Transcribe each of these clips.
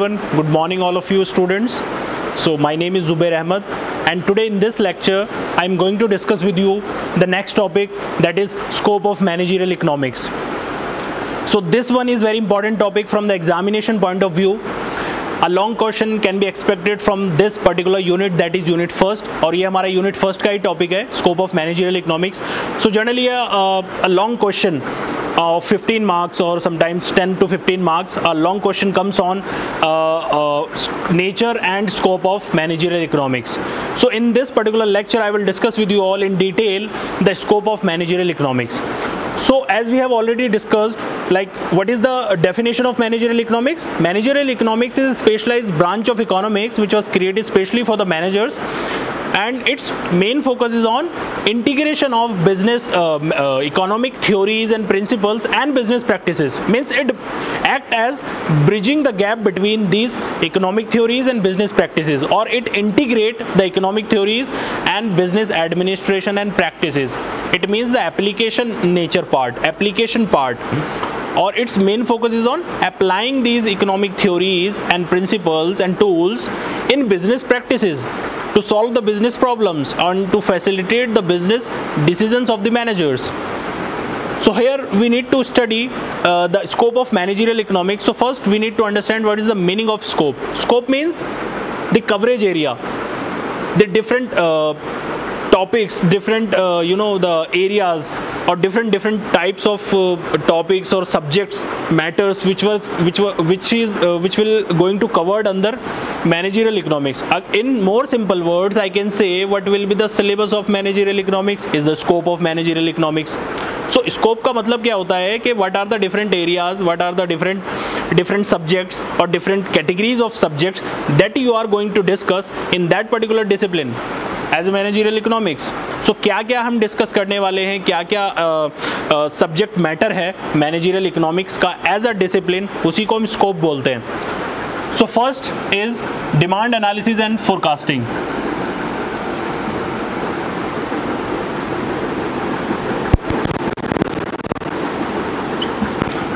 everyone, good morning all of you students. So my name is Zubair Ahmed, and today in this lecture I am going to discuss with you the next topic, that is scope of managerial economics. So this one is very important topic from the examination point of view. A long question can be expected from this particular unit, that is unit first, और ये हमारा unit first का ही topic है, scope of managerial economics. So generally a long question of 15 marks or sometimes 10 to 15 marks, a long question comes on nature and scope of managerial economics. So in this particular lecture I will discuss with you all in detail the scope of managerial economics. So as we have already discussed, like what is the definition of managerial economics? Managerial economics is a specialized branch of economics which was created specially for the managers, and its main focus is on integration of business economic theories and principles and business practices. Means it act as bridging the gap between these economic theories and business practices, or it integrate the economic theories and business administration and practices. It means the application nature part, application part, or its main focus is on applying these economic theories and principles and tools in business practices to solve the business problems and to facilitate the business decisions of the managers. So here we need to study the scope of managerial economics. So first we need to understand what is the meaning of scope. Scope means the coverage area, the different topics, different the areas or different types of topics or subjects, matters which will going to covered under managerial economics. In more simple words, I can say what will be the syllabus of managerial economics is the scope of managerial economics. So scope का मतलब क्या होता है कि what are the different areas, what are the different subjects or different categories of subjects that you are going to discuss in that particular discipline as a managerial economics. So क्या क्या हम discuss करने वाले हैं, क्या क्या subject matter है managerial economics का एज अ डिसिप्लिन, उसी को हम स्कोप बोलते हैं. So first is demand analysis and forecasting.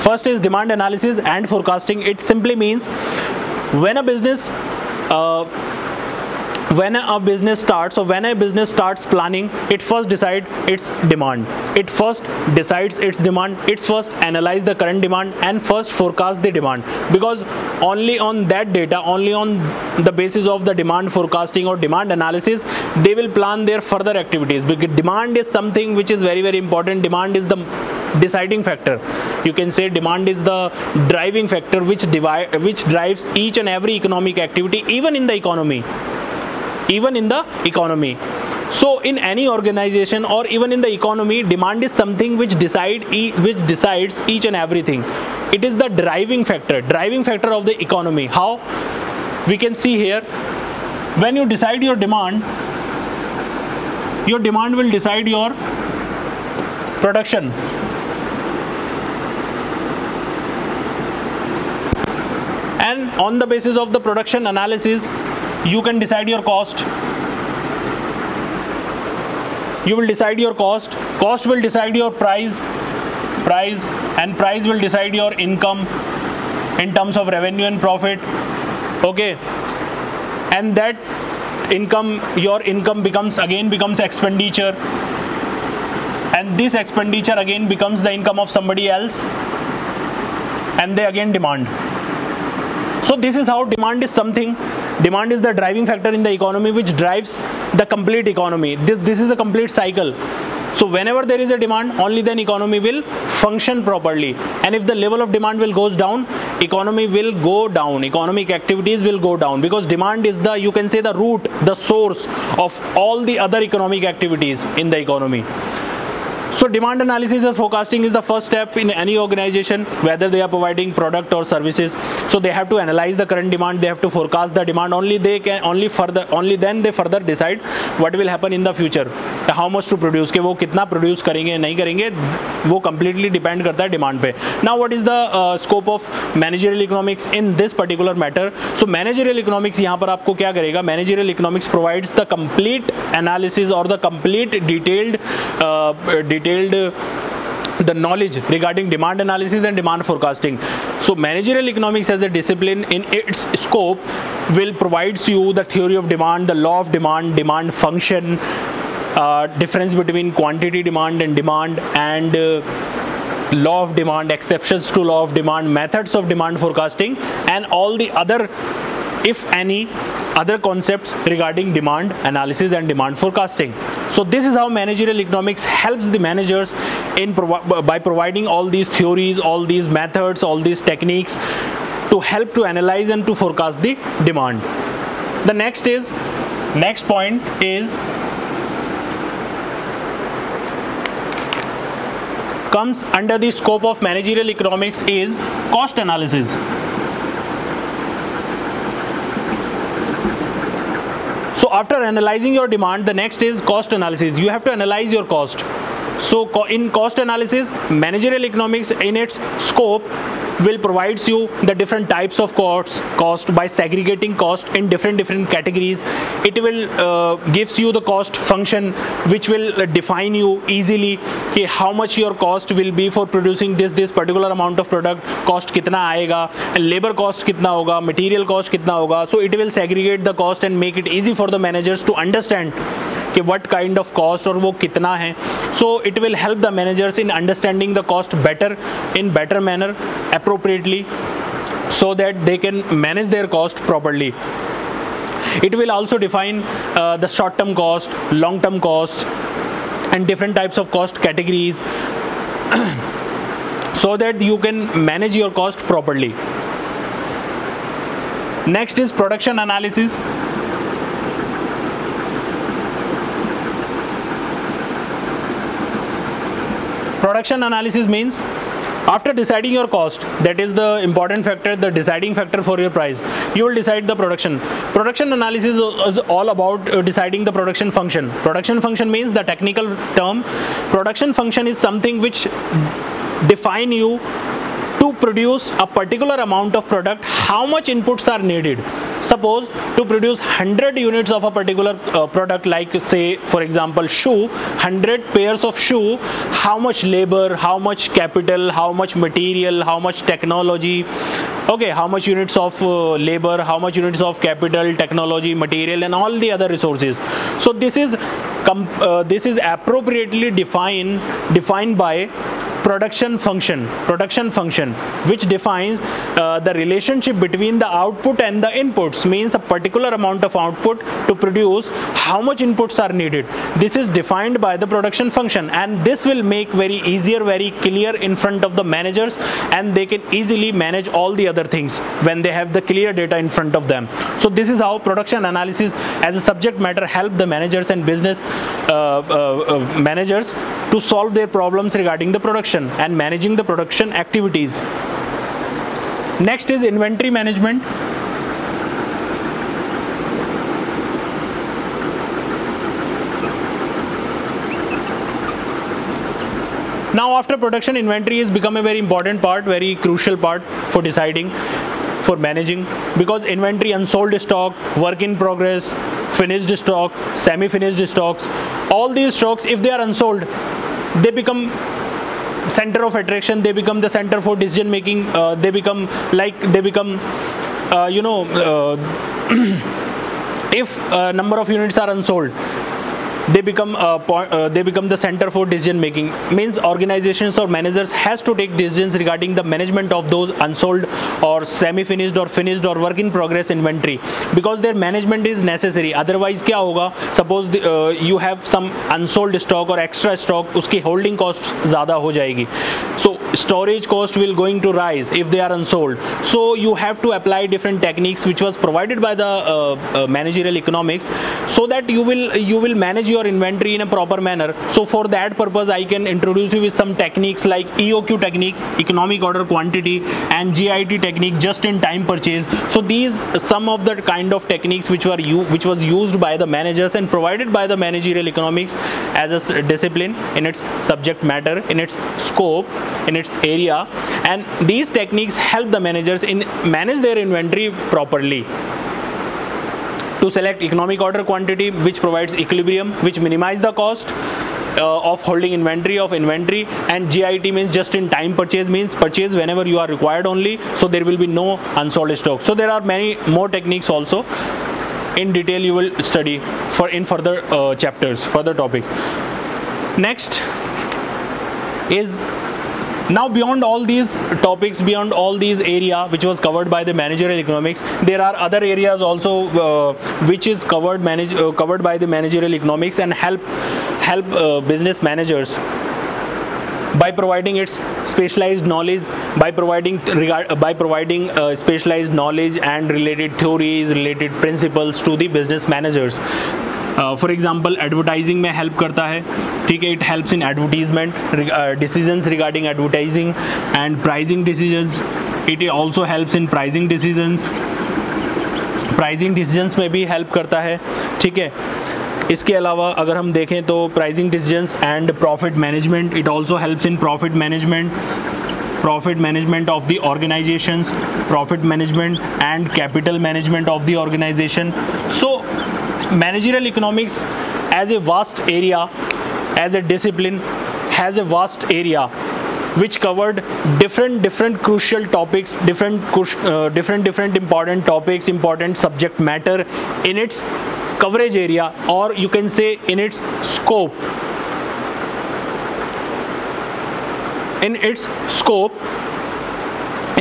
First is demand analysis and forecasting. It simply means when a business starts, or when a business starts planning, it first decides its demand. It first decides its demand. It first analyze the current demand and first forecast the demand, because only on that data, only on the basis of the demand forecasting or demand analysis, they will plan their further activities. Because demand is something which is very, very important. Demand is the deciding factor. You can say demand is the driving factor which drives each and every economic activity, even in the economy. So in any organization or even in the economy, demand is something which decides each and everything. It is the driving factor of the economy. How? We can see here, when you decide your demand will decide your production. And on the basis of the production analysis, you can decide your cost. You will decide your cost. Cost will decide your price, and price will decide your income in terms of revenue and profit. Okay, and that income, your income becomes expenditure, and this expenditure again becomes the income of somebody else, and they again demand. So this is how demand is something. Demand is the driving factor in the economy which drives the complete economy. This is a complete cycle. So whenever there is a demand, only then economy will function properly. And if the level of demand goes down, economy will go down. Economic activities will go down, because demand is the, you can say, the root, the source of all the other economic activities in the economy. So demand analysis and forecasting is the first step in any organization, whether they are providing product or services. So they have to analyze the current demand, they have to forecast the demand. Only then they further decide what will happen in the future, how much to produce, कि वो कितना produce करेंगे नहीं करेंगे, वो completely depend करता है demand पे. Now what is the scope of managerial economics in this particular matter? So managerial economics यहाँ पर आपको क्या करेगा? Managerial economics provides the complete analysis or the complete detailed the knowledge regarding demand analysis and demand forecasting. So managerial economics as a discipline in its scope will provides you the theory of demand, the law of demand, demand function, difference between quantity demand and law of demand, exceptions to law of demand, methods of demand forecasting, and all the other, if any, other concepts regarding demand analysis and demand forecasting. So this is how managerial economics helps the managers in by providing all these theories, all these methods, all these techniques to help to analyze and to forecast the demand. The next point is comes under the scope of managerial economics is cost analysis. So after analyzing your demand, the next is cost analysis. You have to analyze your cost. So in cost analysis, managerial economics in its scope will provides you the different types of cost by segregating cost in different categories. It will gives you the cost function, which will define you easily how much your cost will be for producing this particular amount of product. Cost kitna aayega, labor cost kitna hoga, material cost kitna hoga. So it will segregate the cost and make it easy for the managers to understand what kind of cost और वो कितना है. So it will help the managers in understanding the cost better, in better manner, appropriately, so that they can manage their cost properly. It will also define the short-term cost, long-term cost, and different types of cost categories so that you can manage your cost properly. Next is production analysis. Production analysis means after deciding your cost, that is the important factor, the deciding factor for your price, you will decide the production. Production analysis is all about deciding the production function. Production function means the technical term. Production function is something which define you to produce a particular amount of product, how much inputs are needed. Suppose to produce 100 units of a particular product, like say for example shoe, 100 pairs of shoe, how much labor, how much capital, how much material, how much technology, okay, how much units of labor, how much units of capital, technology, material, and all the other resources. So this is appropriately defined by production function, which defines the relationship between the output and the inputs. Means a particular amount of output to produce, how much inputs are needed. This is defined by the production function, and this will make very clear in front of the managers, and they can easily manage all the other things when they have the clear data in front of them. So this is how production analysis as a subject matter help the managers and business managers to solve their problems regarding the production and managing the production activities. Next is inventory management. Now after production, inventory has become a very important part, very crucial part for deciding, for managing, because inventory, unsold stock, work in progress, finished stock, semi-finished stocks, all these stocks, if they are unsold, they become center of attraction, they become the center for decision making, they become if number of units are unsold, they become the center for decision making. Means organizations or managers has to take decisions regarding the management of those unsold or semi-finished or finished or work in progress inventory, because their management is necessary. Otherwise क्या होगा, suppose you have some unsold stock or extra stock, उसकी holding cost ज़्यादा हो जाएगी, so storage cost will going to rise if they are unsold. So you have to apply different techniques which was provided by the managerial economics, so that you will manage your inventory in a proper manner. So for that purpose, I can introduce you with some techniques like EOQ technique, economic order quantity, and GIT technique, just in time purchase. So these some of the kind of techniques which was used by the managers and provided by the managerial economics as a discipline in its subject matter, in its scope, in its area, and these techniques help the managers in manage their inventory properly. To select economic order quantity, which provides equilibrium, which minimize the cost, of holding inventory, and GIT means just in time purchase, means purchase whenever you are required only, so there will be no unsold stock. So there are many more techniques also. In detail you will study in further chapters, further topic. Next is, now beyond all these topics, beyond all these area which was covered by the managerial economics, there are other areas also which is covered by the managerial economics and help business managers by providing its specialized knowledge, by providing specialized knowledge and related theories, related principles to the business managers. For example, advertising में help करता है, ठीक है, it helps in advertisement, decisions regarding advertising and pricing decisions. It also helps in pricing decisions. Pricing decisions में भी help करता है, ठीक है. इसके अलावा अगर हम देखें तो pricing decisions and profit management, it also helps in profit management of the organisations, profit management and capital management of the organisation. So managerial economics as a vast area, as a discipline, has a vast area which covered different crucial topics, different important topics, important subject matter in its coverage area, or you can say in its scope. In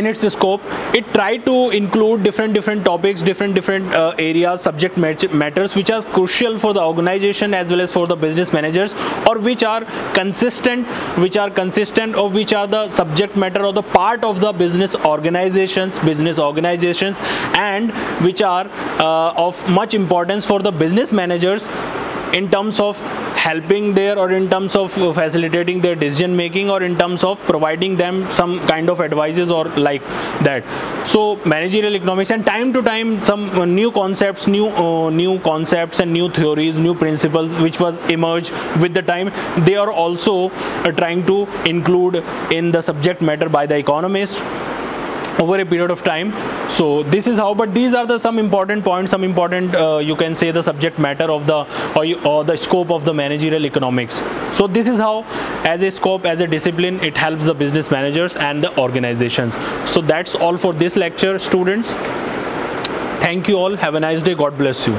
its scope, it tried to include different topics, different areas, subject matters which are crucial for the organization as well as for the business managers, or which are consistent, or which are the subject matter or the part of the business organizations, and which are of much importance for the business managers in terms of helping there, or in terms of facilitating their decision making, or in terms of providing them some kind of advices or like that. So managerial economics, and time to time some new concepts and new theories, new principles which was emerged with the time, they are also trying to include in the subject matter by the economists over a period of time. So this is how, but these are some important points, some important you can say the subject matter of the or the scope of the managerial economics. So this is how, as a scope, as a discipline, it helps the business managers and the organizations. So that's all for this lecture, students. Thank you all. Have a nice day. God bless you.